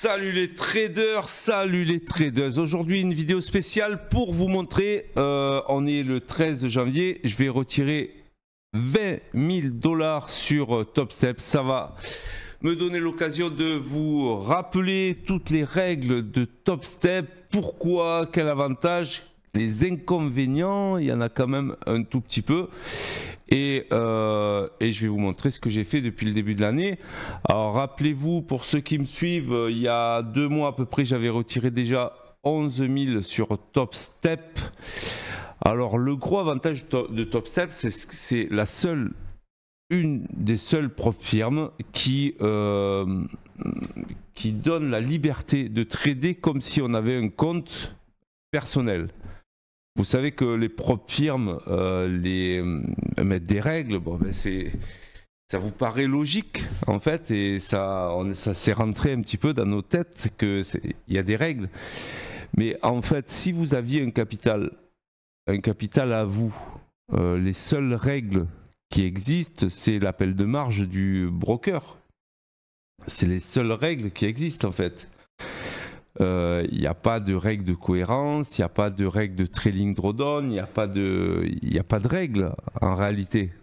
Salut les traders, salut les traders. Aujourd'hui une vidéo spéciale pour vous montrer, on est le 13 janvier, je vais retirer 20 000 $ sur TopStep. Ça va me donner l'occasion de vous rappeler toutes les règles de TopStep, pourquoi, quel avantage, les inconvénients, il y en a quand même un tout petit peu. Et je vais vous montrer ce que j'ai fait depuis le début de l'année. Alors rappelez-vous, pour ceux qui me suivent, il y a 2 mois à peu près, j'avais retiré déjà 11 000 sur TopStep. Alors le gros avantage de TopStep, c'est une des seules propres firmes qui donne la liberté de trader comme si on avait un compte personnel. Vous savez que les propres firmes mettent des règles, bon, ben ça vous paraît logique en fait, et ça s'est rentré un petit peu dans nos têtes qu'il y a des règles. Mais en fait, si vous aviez un capital à vous, les seules règles qui existent, c'est l'appel de marge du broker. C'est les seules règles qui existent en fait. Il n'y a pas de règle de cohérence, il n'y a pas de règle de trailing drawdown, il n'y a pas de règles en réalité.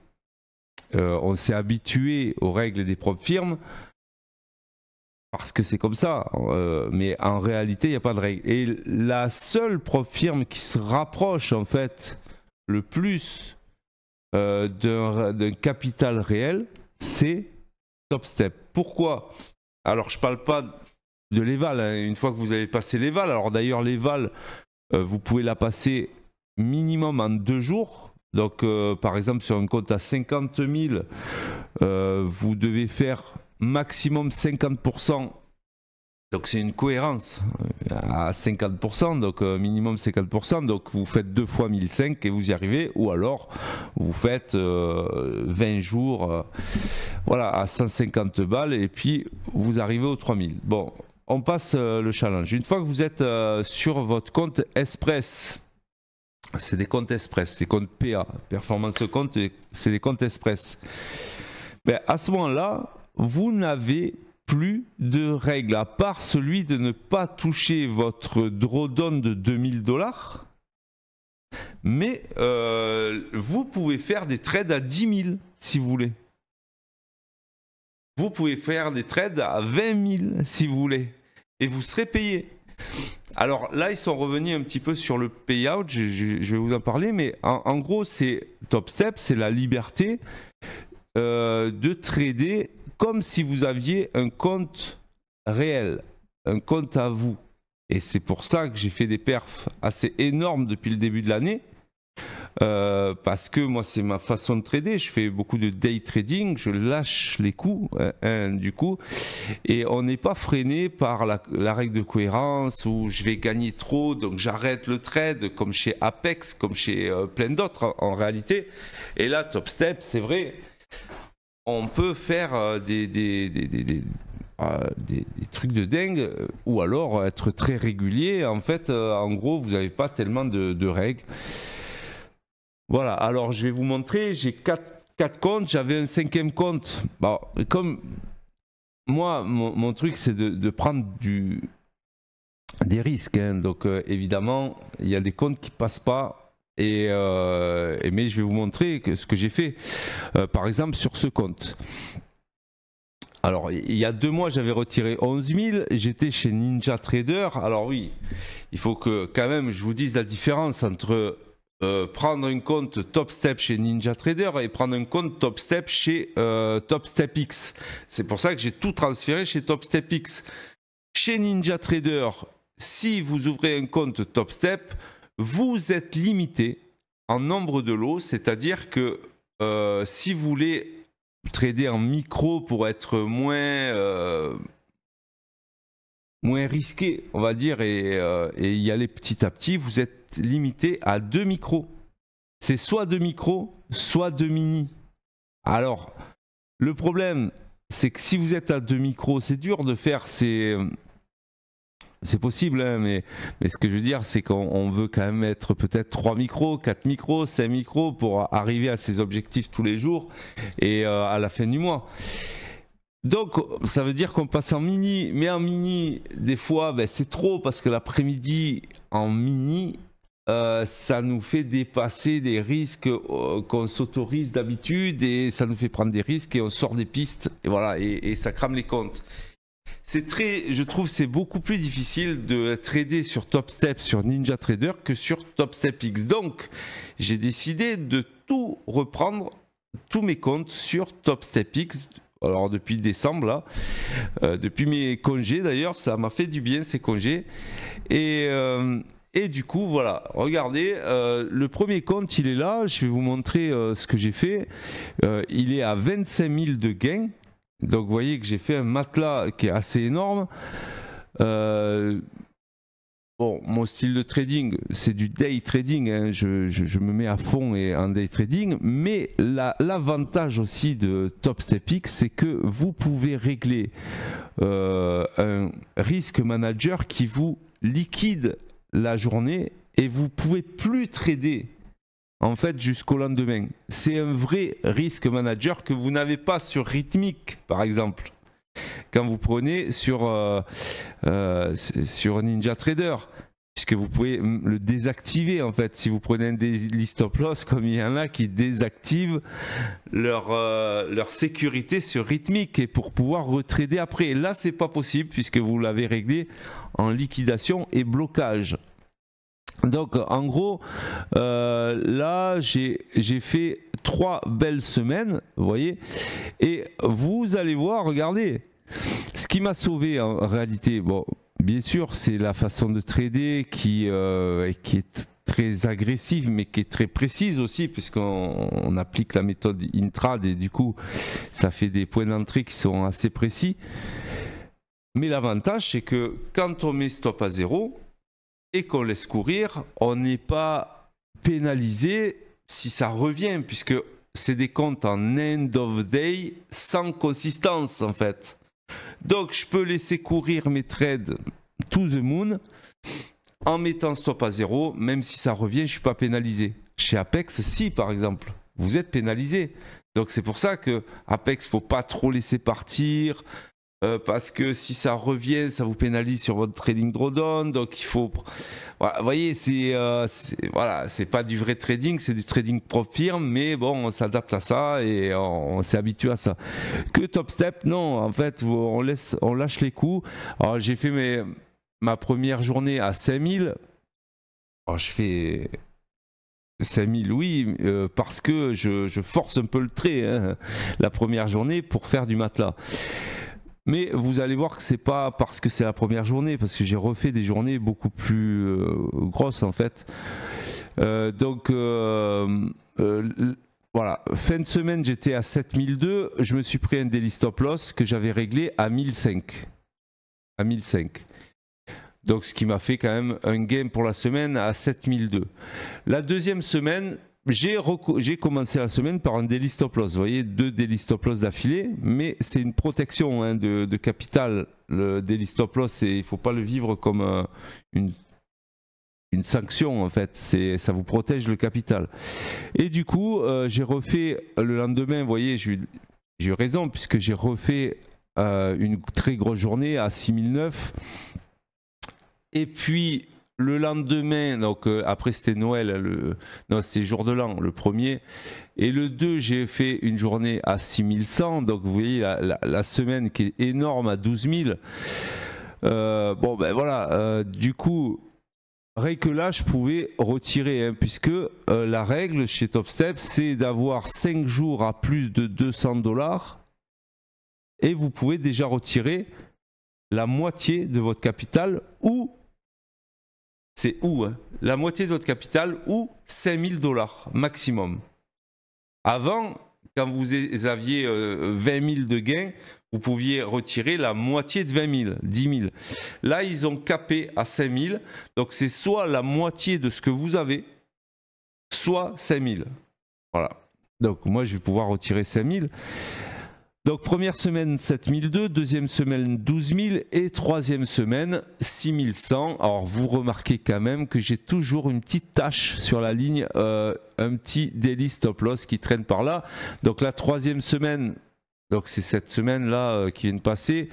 On s'est habitué aux règles des propres firmes parce que c'est comme ça, mais en réalité il n'y a pas de règles. Et la seule propre firme qui se rapproche en fait le plus d'un capital réel, c'est TopStep. Pourquoi? Alors je ne parle pas de l'éval, hein. Une fois que vous avez passé l'éval, alors d'ailleurs l'éval, vous pouvez la passer minimum en 2 jours. Donc par exemple sur un compte à 50 000, vous devez faire maximum 50%. Donc c'est une cohérence à 50%, donc minimum 50%. Donc vous faites 2 fois 1005 et vous y arrivez, ou alors vous faites 20 jours voilà, à 150 balles et puis vous arrivez aux 3000. Bon, on passe le challenge. Une fois que vous êtes sur votre compte Express, c'est des comptes Express, des comptes PA, Performance Compte, c'est des comptes Express. Ben, à ce moment-là, vous n'avez plus de règles, à part celui de ne pas toucher votre drawdown de 2000 $. Mais vous pouvez faire des trades à 10 000 si vous voulez. Vous pouvez faire des trades à 20 000 si vous voulez. Et vous serez payé. Alors là, ils sont revenus un petit peu sur le payout, je vais vous en parler, mais en gros, c'est TopStep, c'est la liberté de trader comme si vous aviez un compte réel, un compte à vous. Et c'est pour ça que j'ai fait des perfs assez énormes depuis le début de l'année. Parce que moi c'est ma façon de trader, je fais beaucoup de day trading, je lâche les coups du coup, et on n'est pas freiné par la règle de cohérence où je vais gagner trop donc j'arrête le trade comme chez Apex, comme chez plein d'autres en réalité. Et là TopStep, c'est vrai, on peut faire des trucs de dingue, ou alors être très régulier. En fait en gros vous n'avez pas tellement de règles. Voilà, alors je vais vous montrer, j'ai 4 comptes, j'avais un 5e compte. Bon, comme moi, mon truc c'est de prendre des risques, hein. Donc évidemment, il y a des comptes qui ne passent pas, mais je vais vous montrer ce que j'ai fait. Par exemple, sur ce compte. Alors, il y a 2 mois, j'avais retiré 11 000, j'étais chez NinjaTrader. Alors oui, il faut que quand même je vous dise la différence entre prendre un compte TopStep chez NinjaTrader et prendre un compte TopStep chez TopStepX. C'est pour ça que j'ai tout transféré chez TopStepX. Chez NinjaTrader, si vous ouvrez un compte TopStep, vous êtes limité en nombre de lots, c'est-à-dire que si vous voulez trader en micro pour être moins risqué, on va dire, et y aller petit à petit, vous êtes limité à 2 micros. C'est soit 2 micros, soit 2 mini. Alors, le problème, c'est que si vous êtes à 2 micros, c'est dur de faire c'est possible, hein, mais ce que je veux dire, c'est qu'on veut quand même être peut-être 3 micros, 4 micros, 5 micros pour arriver à ses objectifs tous les jours et à la fin du mois. Donc ça veut dire qu'on passe en mini, mais en mini des fois ben, c'est trop parce que l'après-midi en mini ça nous fait dépasser des risques qu'on s'autorise d'habitude et ça nous fait prendre des risques et on sort des pistes et voilà et ça crame les comptes. Je trouve c'est beaucoup plus difficile de trader sur Top Step sur NinjaTrader que sur Top Step X. Donc j'ai décidé de tout reprendre, tous mes comptes sur Top Step X. Alors depuis décembre là, depuis mes congés d'ailleurs, ça m'a fait du bien ces congés. Et du coup voilà, regardez, le premier compte il est là, je vais vous montrer ce que j'ai fait. Il est à 25 000 de gains. Donc vous voyez que j'ai fait un matelas qui est assez énorme. Bon, mon style de trading, c'est du day trading, hein. Je me mets à fond et en day trading, mais l'avantage aussi de Top Step X, c'est que vous pouvez régler un risk manager qui vous liquide la journée et vous pouvez plus trader en fait jusqu'au lendemain. C'est un vrai risk manager que vous n'avez pas sur Rithmic par exemple. Quand vous prenez sur NinjaTrader, puisque vous pouvez le désactiver en fait. Si vous prenez un daily stop loss, comme il y en a qui désactivent leur sécurité sur Rithmic et pour pouvoir retrader après. Là, c'est pas possible puisque vous l'avez réglé en liquidation et blocage. Donc en gros, là j'ai fait 3 belles semaines, vous voyez, et vous allez voir, regardez, ce qui m'a sauvé en réalité, bon, bien sûr, c'est la façon de trader qui est très agressive, mais qui est très précise aussi, puisqu'on applique la méthode intrad et du coup, ça fait des points d'entrée qui sont assez précis. Mais l'avantage, c'est que quand on met stop à 0, et qu'on laisse courir, on n'est pas pénalisé si ça revient, puisque c'est des comptes en end of day sans consistance en fait. Donc je peux laisser courir mes trades to the moon en mettant stop à 0, même si ça revient, je ne suis pas pénalisé. Chez Apex, si par exemple, vous êtes pénalisé. Donc c'est pour ça que Apex, il ne faut pas trop laisser partir. Parce que si ça revient, ça vous pénalise sur votre trading drawdown. Donc il faut, voilà, vous voyez, voilà, c'est pas du vrai trading, c'est du trading propre firme, mais bon, on s'adapte à ça et on s'est habitué à ça. Que Top Step, non, en fait, on lâche les coups. Alors j'ai fait ma première journée à 5000. Alors je fais 5000, oui, parce que je force un peu le trait hein, la première journée pour faire du matelas. Mais vous allez voir que c'est pas parce que c'est la première journée, parce que j'ai refait des journées beaucoup plus grosses en fait. Donc voilà, fin de semaine j'étais à 7002, je me suis pris un daily stop loss que j'avais réglé à 1005. À 1005. Donc ce qui m'a fait quand même un gain pour la semaine à 7002. La deuxième semaine, j'ai commencé la semaine par un daily stop loss. Vous voyez, 2 daily stop loss d'affilée, mais c'est une protection hein, de capital. Le daily stop loss, il ne faut pas le vivre comme une sanction en fait. Ça vous protège le capital. Et du coup, j'ai refait le lendemain, vous voyez, j'ai eu raison puisque j'ai refait une très grosse journée à 6009. Et puis le lendemain, donc après c'était Noël, non c'était jour de l'an, le premier. Et le 2, j'ai fait une journée à 6100. Donc vous voyez la semaine qui est énorme à 12 000. Bon ben voilà, du coup, rien que là, je pouvais retirer, hein, puisque la règle chez Top Step, c'est d'avoir 5 jours à plus de 200 $. Et vous pouvez déjà retirer la moitié de votre capital ou c'est hein, la moitié de votre capital ou 5000 $ maximum. Avant, quand vous aviez 20 000 de gains, vous pouviez retirer la moitié de 20 000, 10 000. Là, ils ont capé à 5 000. Donc, c'est soit la moitié de ce que vous avez, soit 5 000. Voilà. Donc, moi, je vais pouvoir retirer 5 000. Donc première semaine 7002, deuxième semaine 12 000 et troisième semaine 6100. Alors vous remarquez quand même que j'ai toujours une petite tache sur la ligne, un petit daily stop loss qui traîne par là. Donc la troisième semaine, Donc c'est cette semaine-là qui vient de passer.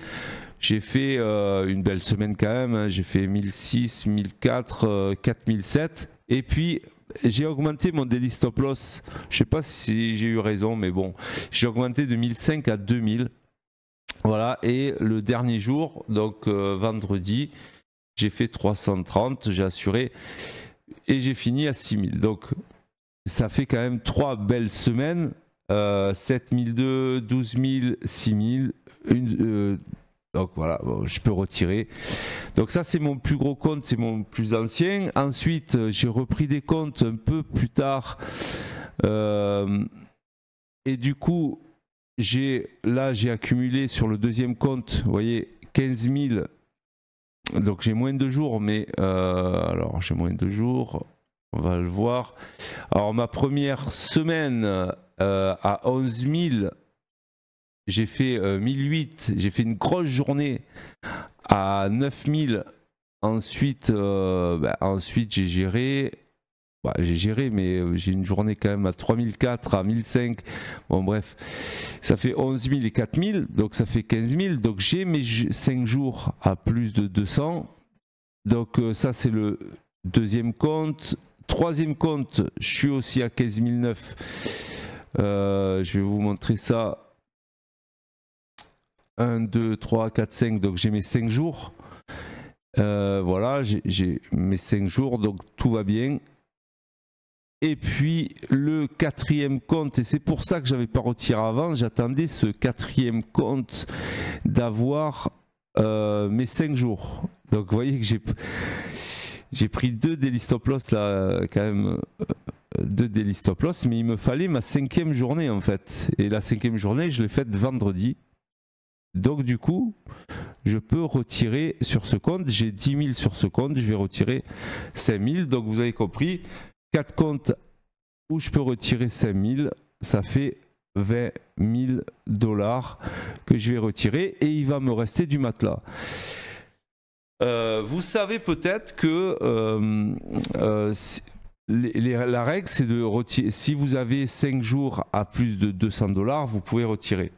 J'ai fait une belle semaine quand même, hein. J'ai fait 1006, 1004, 4007. Et puis j'ai augmenté mon daily stop loss. Je sais pas si j'ai eu raison, mais bon, j'ai augmenté de 1005 à 2000. Voilà, et le dernier jour, donc vendredi, j'ai fait 330, j'ai assuré et j'ai fini à 6000. Donc ça fait quand même 3 belles semaines. 7002, 12000, 6000. Donc voilà, bon, je peux retirer. Donc ça c'est mon plus gros compte, c'est mon plus ancien. Ensuite j'ai repris des comptes un peu plus tard. Et du coup j'ai accumulé sur le deuxième compte, vous voyez, 15 000. Donc j'ai moins de jours, mais alors j'ai moins de jours, on va le voir. Alors ma première semaine à 11 000, j'ai fait 1008, j'ai fait une grosse journée à 9000. Ensuite, ensuite j'ai géré. J'ai géré, mais j'ai une journée quand même à 3004, à 1005. Bon, bref, ça fait 11 000 et 4000, donc ça fait 15 000. Donc j'ai mes 5 jours à plus de 200. Donc ça, c'est le deuxième compte. Troisième compte, je suis aussi à 15 009. Je vais vous montrer ça. 1, 2, 3, 4, 5. Donc j'ai mes 5 jours. Voilà, j'ai mes 5 jours, donc tout va bien. Et puis le quatrième compte, et c'est pour ça que j'avais pas retiré avant, j'attendais ce quatrième compte d'avoir mes 5 jours. Donc vous voyez que j'ai pris 2 daily stop loss là, quand même, 2 daily stop loss, mais il me fallait ma 5e journée en fait. Et la 5e journée, je l'ai faite vendredi. Donc du coup, je peux retirer sur ce compte, j'ai 10 000 sur ce compte, je vais retirer 5 000. Donc vous avez compris, 4 comptes où je peux retirer 5 000, ça fait 20 000 $ que je vais retirer et il va me rester du matelas. Vous savez peut-être que la règle c'est de retirer, si vous avez 5 jours à plus de 200 $, vous pouvez retirer.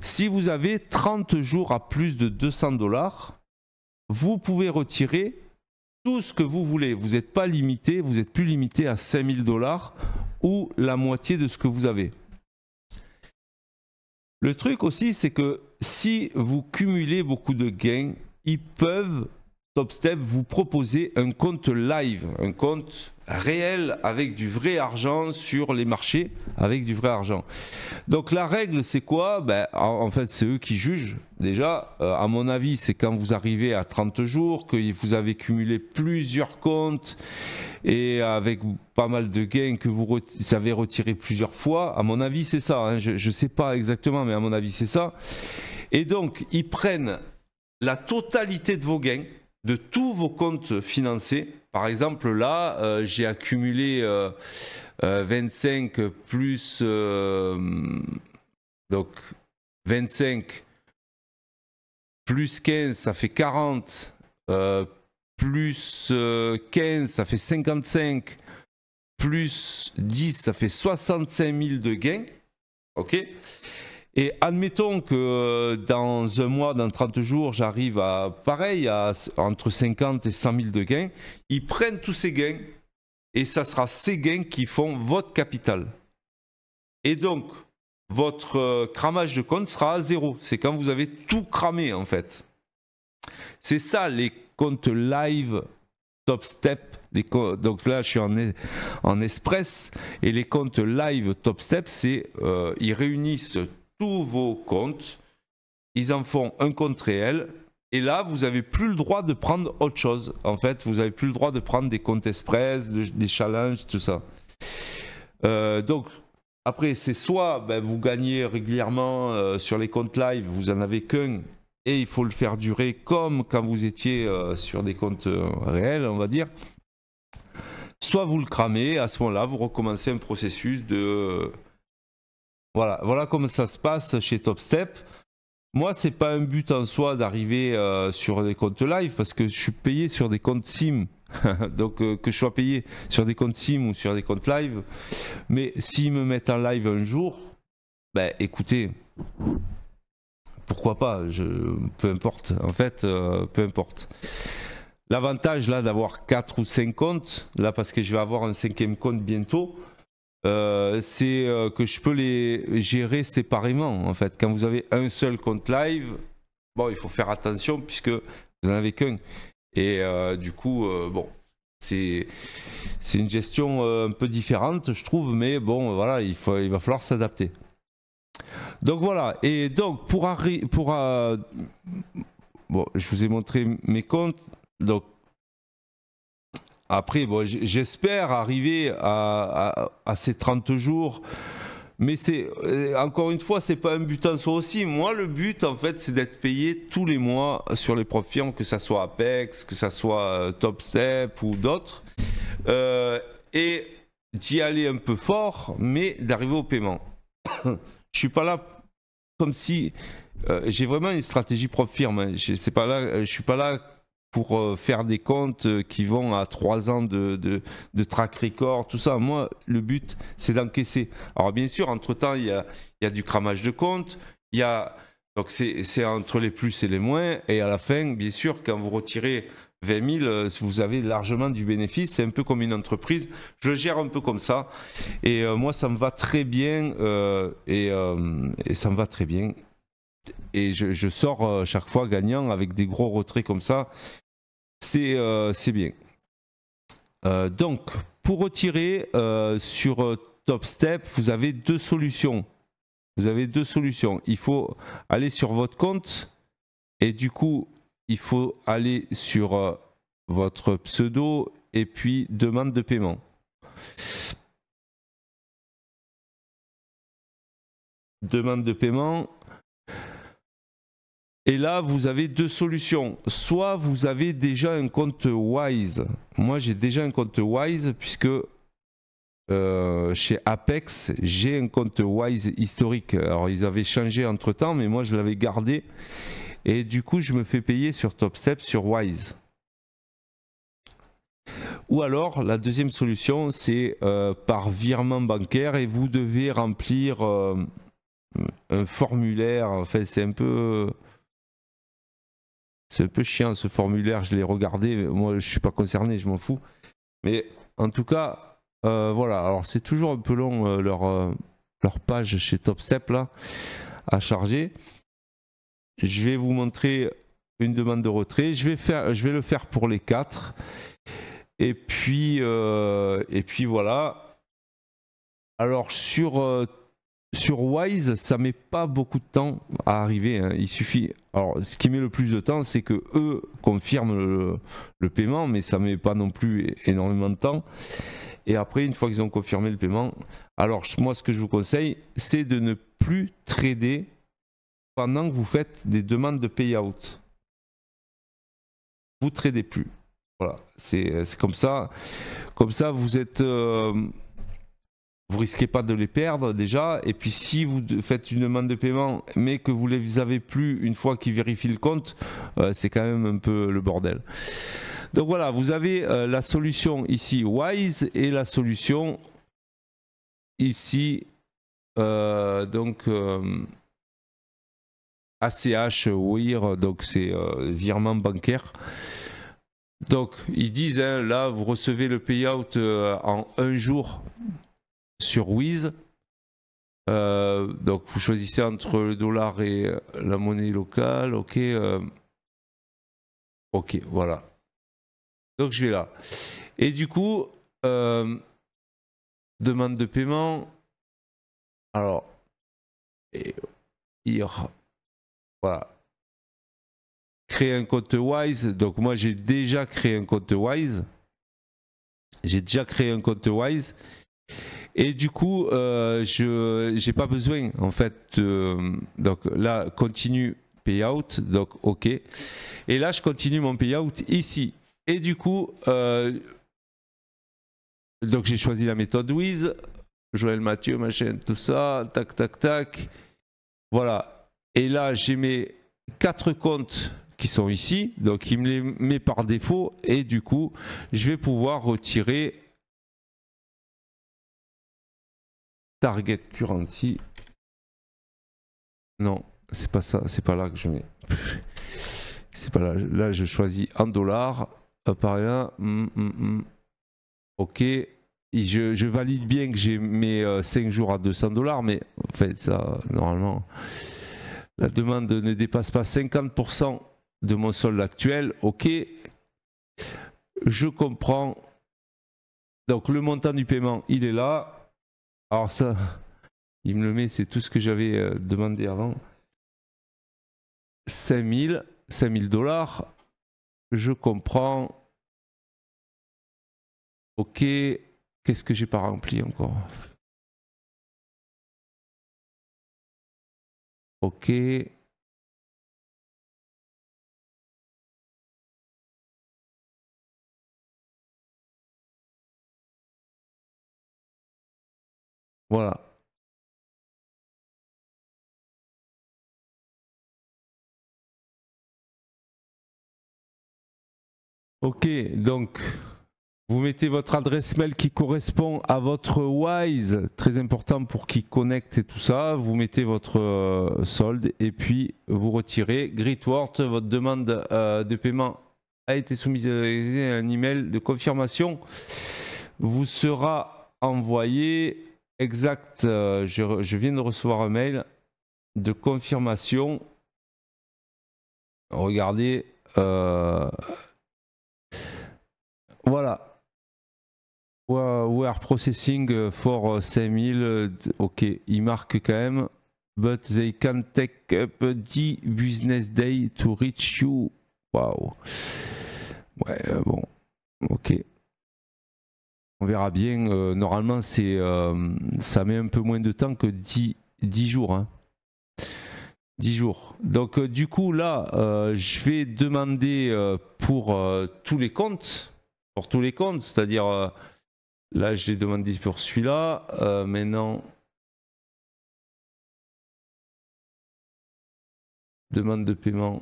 Si vous avez 30 jours à plus de 200 $, vous pouvez retirer tout ce que vous voulez. Vous n'êtes pas limité, vous n'êtes plus limité à 5 000 $ ou la moitié de ce que vous avez. Le truc aussi, c'est que si vous cumulez beaucoup de gains, ils peuvent, TopStep, vous proposer un compte live, un compte réel avec du vrai argent sur les marchés, avec du vrai argent. Donc la règle c'est quoi? En fait c'est eux qui jugent. Déjà à mon avis c'est quand vous arrivez à 30 jours, que vous avez cumulé plusieurs comptes et avec pas mal de gains que vous avez retiré plusieurs fois. À mon avis c'est ça, hein. Je ne sais pas exactement mais à mon avis c'est ça. Et donc ils prennent la totalité de vos gains, de tous vos comptes financés. Par exemple, là, j'ai accumulé 25 plus... donc, 25 plus 15, ça fait 40. Plus 15, ça fait 55. Plus 10, ça fait 65 000 de gains. OK ? Et admettons que dans un mois, dans 30 jours, j'arrive à, pareil, à entre 50 et 100 000 de gains. Ils prennent tous ces gains et ça sera ces gains qui font votre capital. Et donc, votre cramage de compte sera à 0. C'est quand vous avez tout cramé en fait. C'est ça les comptes live TopStep. Donc là, je suis en express. Et les comptes live TopStep, c'est ils réunissent tous vos comptes, ils en font un compte réel et là vous n'avez plus le droit de prendre autre chose. En fait vous n'avez plus le droit de prendre des comptes express, des challenges, tout ça. Donc après c'est soit vous gagnez régulièrement sur les comptes live, vous en avez qu'un et il faut le faire durer comme quand vous étiez sur des comptes réels, on va dire. Soit vous le cramez, à ce moment-là vous recommencez un processus de... Voilà comment ça se passe chez TopStep. Moi, c'est pas un but en soi d'arriver sur des comptes live parce que je suis payé sur des comptes sim. Donc que je sois payé sur des comptes sim ou sur des comptes live. Mais s'ils me mettent en live un jour, ben écoutez, pourquoi pas, peu importe, en fait, peu importe. L'avantage là d'avoir 4 ou 5 comptes, là parce que je vais avoir un 5e compte bientôt, c'est que je peux les gérer séparément en fait. Quand vous avez un seul compte live, bon, il faut faire attention puisque vous n'en avez qu'un. Et du coup, bon, c'est une gestion un peu différente, je trouve, mais bon, voilà, il va falloir s'adapter. Donc voilà, et donc bon, je vous ai montré mes comptes, donc après, bon, j'espère arriver à ces 30 jours, mais c'est encore une fois, c'est pas un but en soi aussi. Moi, le but, en fait, c'est d'être payé tous les mois sur les propres firmes, que ça soit Apex, que ça soit Topstep ou d'autres, et d'y aller un peu fort, mais d'arriver au paiement. Je suis pas là comme si j'ai vraiment une stratégie propre firme. Hein. Je suis pas là pour faire des comptes qui vont à 3 ans de track record, tout ça. Moi, le but, c'est d'encaisser. Alors bien sûr, entre-temps, il y a du cramage de comptes, donc c'est entre les plus et les moins, et à la fin, bien sûr, quand vous retirez 20 000, vous avez largement du bénéfice. C'est un peu comme une entreprise. Je le gère un peu comme ça. Et moi, ça me va très bien. Et ça me va très bien. Et je sors chaque fois gagnant avec des gros retraits comme ça. C'est bien. Donc, pour retirer sur Topstep, vous avez deux solutions. Il faut aller sur votre compte et du coup, il faut aller sur votre pseudo et puis demande de paiement. Demande de paiement. Et là, vous avez deux solutions. Soit vous avez déjà un compte Wise. Moi, j'ai déjà un compte Wise puisque chez Apex, j'ai un compte Wise historique. Alors, ils avaient changé entre-temps, mais moi, je l'avais gardé. Et du coup, je me fais payer sur Topstep, sur Wise. Ou alors, la deuxième solution, c'est par virement bancaire et vous devez remplir un formulaire. Enfin, c'est un peu chiant ce formulaire, je l'ai regardé. Moi, je suis pas concerné, je m'en fous. Mais en tout cas, voilà. Alors, c'est toujours un peu long leur page chez Topstep là à charger. Je vais vous montrer une demande de retrait. Je vais le faire pour les 4. Et puis voilà. Alors sur Wise, ça met pas beaucoup de temps à arriver. Hein. Il suffit. Alors, ce qui met le plus de temps, c'est que eux confirment le paiement, mais ça met pas non plus énormément de temps. Et après, une fois qu'ils ont confirmé le paiement, alors moi, ce que je vous conseille, c'est de ne plus trader pendant que vous faites des demandes de payout. Vous tradez plus. Voilà, c'est comme ça. Comme ça, vous êtes, vous risquez pas de les perdre déjà. Et puis, si vous faites une demande de paiement, mais que vous les avez plus une fois qu'ils vérifient le compte, c'est quand même un peu le bordel. Donc voilà, vous avez la solution ici Wise et la solution ici ACH WIR, donc c'est virement bancaire. Donc ils disent hein, là vous recevez le payout en 1 jour sur Wiz. Donc vous choisissez entre le dollar et la monnaie locale. Ok, ok, voilà. Donc je vais là. Et du coup, demande de paiement. Alors, voilà. Créer un compte Wise. Donc moi j'ai déjà créé un compte Wise. Et du coup, je n'ai pas besoin en fait. Donc là, continue payout. Donc ok. Et là, je continue mon payout ici. Et du coup, donc j'ai choisi la méthode Wiz. Joël Mathieu, machin, tout ça. Tac, tac, tac. Voilà. Et là, j'ai mes 4 comptes qui sont ici. Donc il me les met par défaut. Et du coup, je vais pouvoir retirer Target Currency. Non, c'est pas ça, c'est pas là que je mets. C'est pas là. Là, je choisis en dollars. Par là. Ok. Et je valide bien que j'ai mes 5 jours à 200 $, mais en fait, ça, normalement, la demande ne dépasse pas 50% de mon solde actuel. Ok. Je comprends. Donc, le montant du paiement, il est là. Alors, ça, il me le met, c'est tout ce que j'avais demandé avant. 5000 $. Je comprends. Ok. Qu'est-ce que j'ai pas rempli encore? Ok. Voilà. Ok, donc vous mettez votre adresse mail qui correspond à votre Wise, très important pour qu'il connecte et tout ça. Vous mettez votre solde et puis vous retirez. Greetwort, votre demande de paiement a été soumise à un email de confirmation. Vous sera envoyé exact. Je viens de recevoir un mail de confirmation. Regardez. Voilà. We are processing for 5000. Ok, il marque quand même. But they can take up the business day to reach you. Waouh. Ouais, bon. Ok. On verra bien. Normalement, ça met un peu moins de temps que 10 jours. Hein. 10 jours. Donc, du coup, là, je vais demander pour tous les comptes. Pour tous les comptes, c'est-à-dire. Là, j'ai demandé pour celui-là. Maintenant, demande de paiement.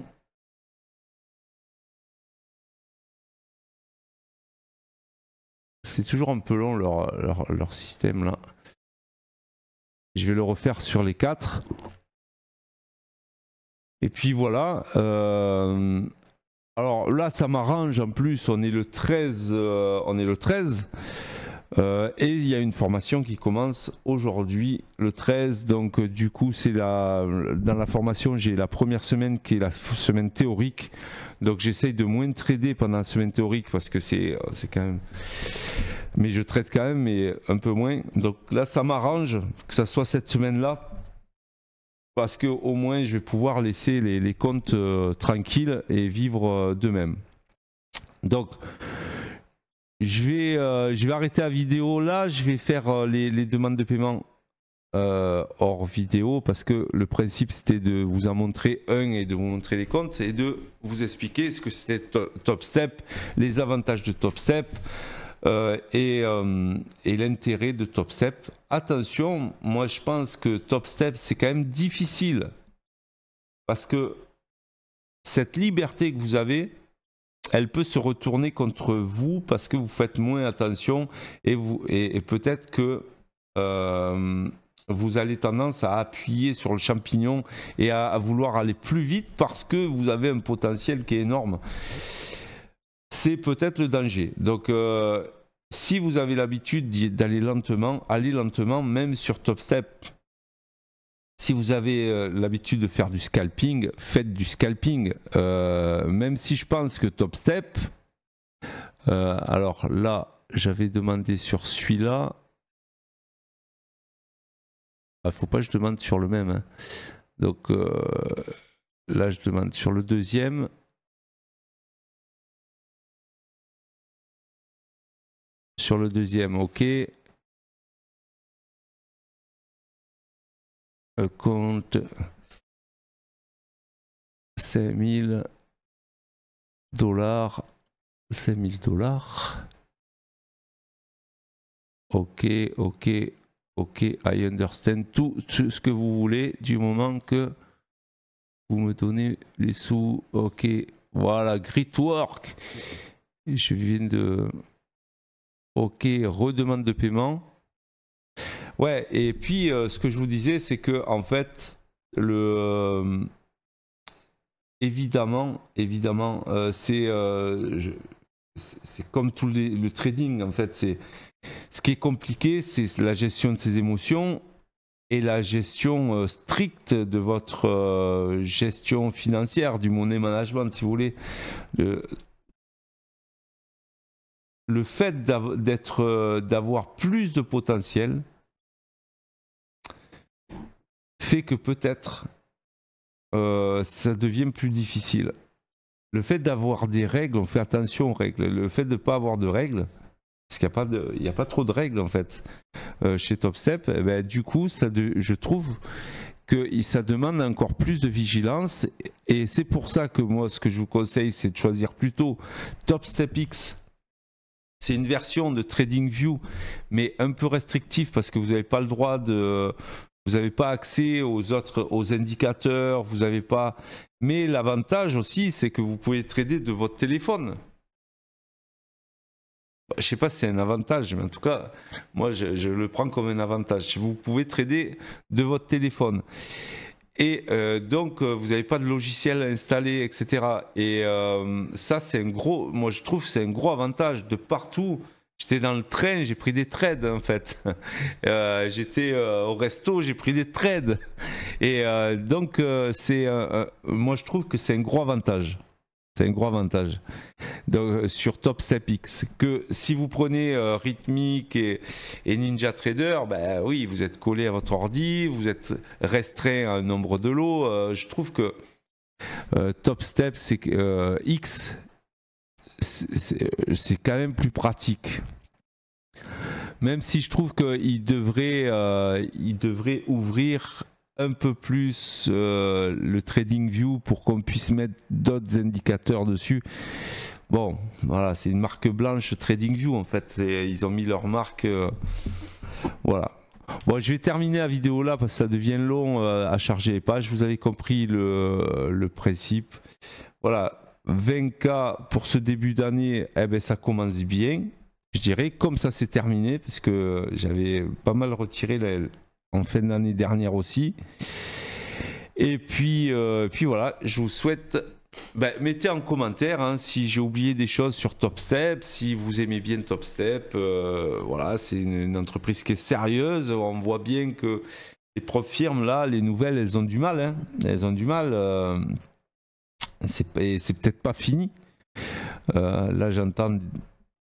C'est toujours un peu long leur système là. Je vais le refaire sur les 4. Et puis voilà. Alors là, ça m'arrange en plus. On est le 13. Et il y a une formation qui commence aujourd'hui, le 13. Donc du coup, dans la formation, j'ai la première semaine qui est la semaine théorique. Donc j'essaye de moins trader pendant la semaine théorique parce que c'est quand même... Mais je trade quand même, mais un peu moins. Donc là, ça m'arrange que ça soit cette semaine-là. Parce qu'au moins, je vais pouvoir laisser les comptes tranquilles et vivre d'eux-mêmes. Donc... Je vais arrêter la vidéo là, je vais faire les demandes de paiement hors vidéo parce que le principe c'était de vous en montrer un et de vous montrer les comptes et de vous expliquer ce que c'était TopStep, les avantages de TopStep et l'intérêt de TopStep. Attention, moi je pense que TopStep c'est quand même difficile parce que cette liberté que vous avez, elle peut se retourner contre vous parce que vous faites moins attention et peut-être que vous avez tendance à appuyer sur le champignon et à vouloir aller plus vite parce que vous avez un potentiel qui est énorme. C'est peut-être le danger. Donc si vous avez l'habitude d'aller lentement, allez lentement même sur TopStep. Si vous avez l'habitude de faire du scalping, faites du scalping. Même si je pense que TopStep, alors là, j'avais demandé sur celui-là. Il ne faut pas que je demande sur le même. Hein. Donc là, je demande sur le deuxième. Sur le deuxième, ok. Compte 5000 $. 5000 $. Ok, ok, ok, I understand tout ce que vous voulez du moment que vous me donnez les sous. Ok, voilà, Greetwork. Je viens de... Ok, redemande de paiement. Ouais, et puis ce que je vous disais, c'est que en fait, évidemment, c'est comme tout le trading en fait. Ce qui est compliqué, c'est la gestion de ses émotions et la gestion stricte de votre gestion financière, du money management, si vous voulez. Le fait d'avoir plus de potentiel fait que peut-être ça devient plus difficile. Le fait d'avoir des règles, on fait attention aux règles. Le fait de ne pas avoir de règles, parce qu'il n'y a pas trop de règles en fait chez TopStep, eh ben, du coup, je trouve que ça demande encore plus de vigilance. Et c'est pour ça que moi, ce que je vous conseille, c'est de choisir plutôt TopStep X. C'est une version de TradingView, mais un peu restrictive parce que vous n'avez pas le droit de... Vous n'avez pas accès aux indicateurs, vous n'avez pas... Mais l'avantage aussi, c'est que vous pouvez trader de votre téléphone. Je ne sais pas si c'est un avantage, mais en tout cas, moi, je le prends comme un avantage. Vous pouvez trader de votre téléphone. Et donc, vous n'avez pas de logiciel installé, etc. Et ça, c'est un gros... Moi, je trouve que c'est un gros avantage de partout. J'étais dans le train, j'ai pris des trades en fait. J'étais au resto, j'ai pris des trades. Et donc, moi je trouve que c'est un gros avantage. C'est un gros avantage donc, sur TopStep X. Que si vous prenez Rithmic et NinjaTrader, ben oui, vous êtes collé à votre ordi, vous êtes restreint à un nombre de lots. Je trouve que TopStep X, c'est quand même plus pratique. Même si je trouve qu'il devrait ouvrir un peu plus le TradingView pour qu'on puisse mettre d'autres indicateurs dessus. Bon, voilà, c'est une marque blanche TradingView en fait. Ils ont mis leur marque. Voilà. Bon, je vais terminer la vidéo là parce que ça devient long à charger les pages. Vous avez compris le principe. Voilà. 20K pour ce début d'année, eh ben, ça commence bien, je dirais, comme ça s'est terminé, parce que j'avais pas mal retiré en fin d'année dernière aussi. Et puis voilà, je vous souhaite, mettez en commentaire hein, si j'ai oublié des choses sur TopStep, si vous aimez bien TopStep, voilà, c'est une entreprise qui est sérieuse, on voit bien que les propres firmes là, les nouvelles, elles ont du mal, hein, elles ont du mal. C'est peut-être pas fini. Là, j'entends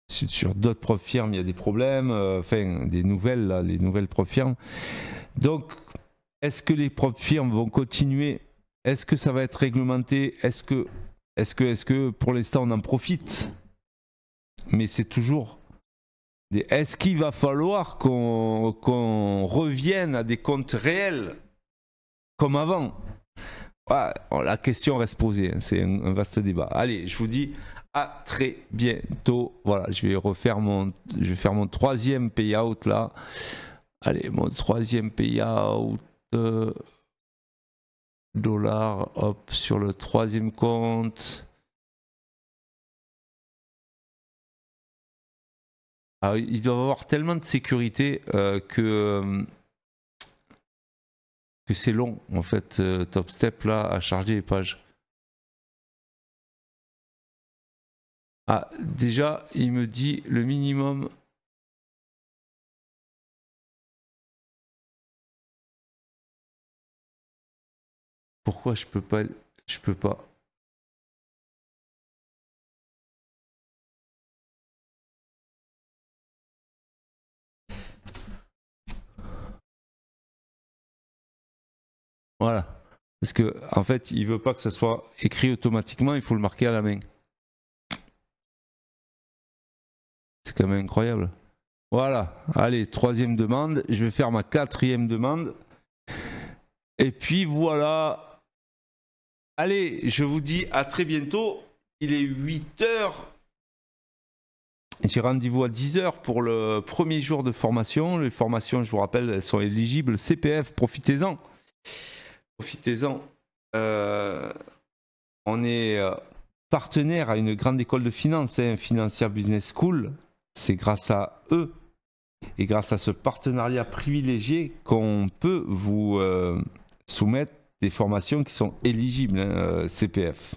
sur d'autres propres firmes, il y a des problèmes, enfin, des nouvelles, là, les nouvelles propres firmes. Donc, est-ce que les propres firmes vont continuer? Est-ce que ça va être réglementé? Est-ce que pour l'instant, on en profite? Mais c'est toujours... Est-ce qu'il va falloir qu'on revienne à des comptes réels comme avant? Ah, la question reste posée, hein. C'est un vaste débat. Allez, je vous dis à très bientôt. Voilà, je vais faire mon troisième payout là. Allez, mon troisième payout dollar, hop, sur le troisième compte. Alors, ils doivent avoir tellement de sécurité que c'est long en fait, TopStep là à charger les pages. Ah, déjà il me dit le minimum. Pourquoi je peux pas? Voilà. Parce que en fait, il veut pas que ça soit écrit automatiquement, il faut le marquer à la main. C'est quand même incroyable. Voilà. Allez, troisième demande. Je vais faire ma quatrième demande. Et puis voilà. Allez, je vous dis à très bientôt. Il est 8h. J'ai rendez-vous à 10h pour le premier jour de formation. Les formations, je vous rappelle, elles sont éligibles CPF. Profitez-en. Profitez-en. On est partenaire à une grande école de finance, hein, Financial Business School. C'est grâce à eux et grâce à ce partenariat privilégié qu'on peut vous soumettre des formations qui sont éligibles, hein, CPF.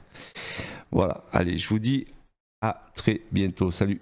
Voilà, allez, je vous dis à très bientôt. Salut.